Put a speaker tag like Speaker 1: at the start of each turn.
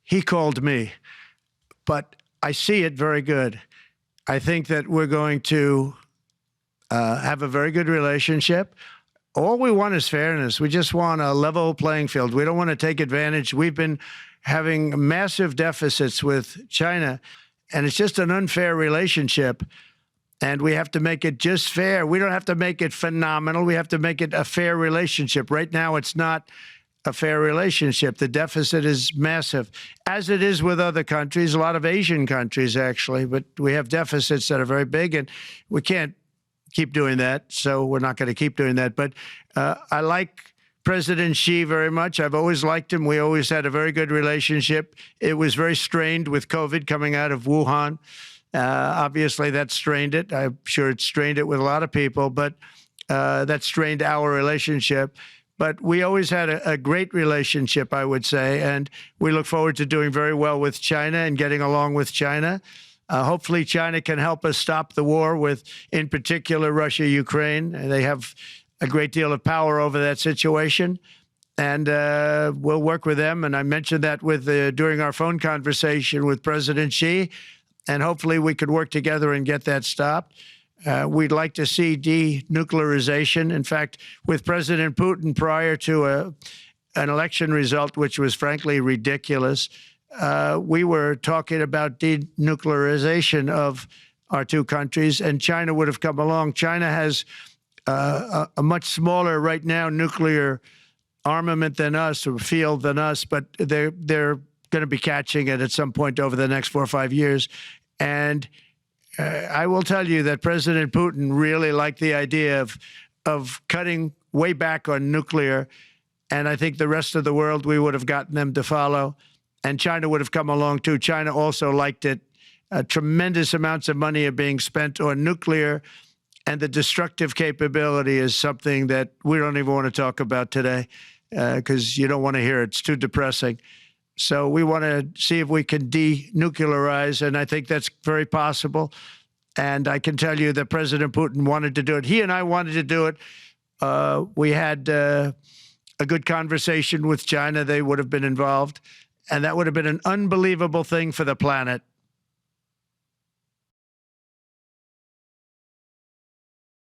Speaker 1: he called me. But I see it very good. I think that we're going to have a very good relationship. All we want is fairness. We just want a level playing field. We don't want to take advantage. We've been having massive deficits with China, and it's just an unfair relationship. And we have to make it just fair. We don't have to make it phenomenal. We have to make it a fair relationship. Right now, it's not a fair relationship. The deficit is massive, as it is with other countries, a lot of Asian countries, actually. But we have deficits that are very big, and we can't keep doing that. So we're not going to keep doing that. But I like President Xi very much. I've always liked him. We always had a very good relationship. It was very strained with COVID coming out of Wuhan. Obviously, that strained it. I'm sure it strained it with a lot of people, but that strained our relationship. But we always had a great relationship, I would say, and we look forward to doing very well with China and getting along with China. Hopefully, China can help us stop the war with, in particular, Russia, Ukraine. They have a great deal of power over that situation, and we'll work with them. And I mentioned that with during our phone conversation with President Xi, and hopefully we could work together and get that stopped. We'd like to see denuclearization. In fact, with President Putin, prior to an election result, which was frankly ridiculous, we were talking about denuclearization of our two countries, and China would have come along. China has a much smaller, right now, nuclear armament than us, or field than us, but they're going to be catching it at some point over the next 4 or 5 years. And I will tell you that President Putin really liked the idea of cutting way back on nuclear. And I think the rest of the world, we would have gotten them to follow. And China would have come along, too. China also liked it. Tremendous amounts of money are being spent on nuclear. And the destructive capability is something that we don't even want to talk about today because you don't want to hear it. It's too depressing. So we want to see if we can denuclearize, and I think that's very possible. And I can tell you that President Putin wanted to do it. He and I wanted to do it. We had a good conversation with China. They would have been involved, and that would have been an unbelievable thing for the planet.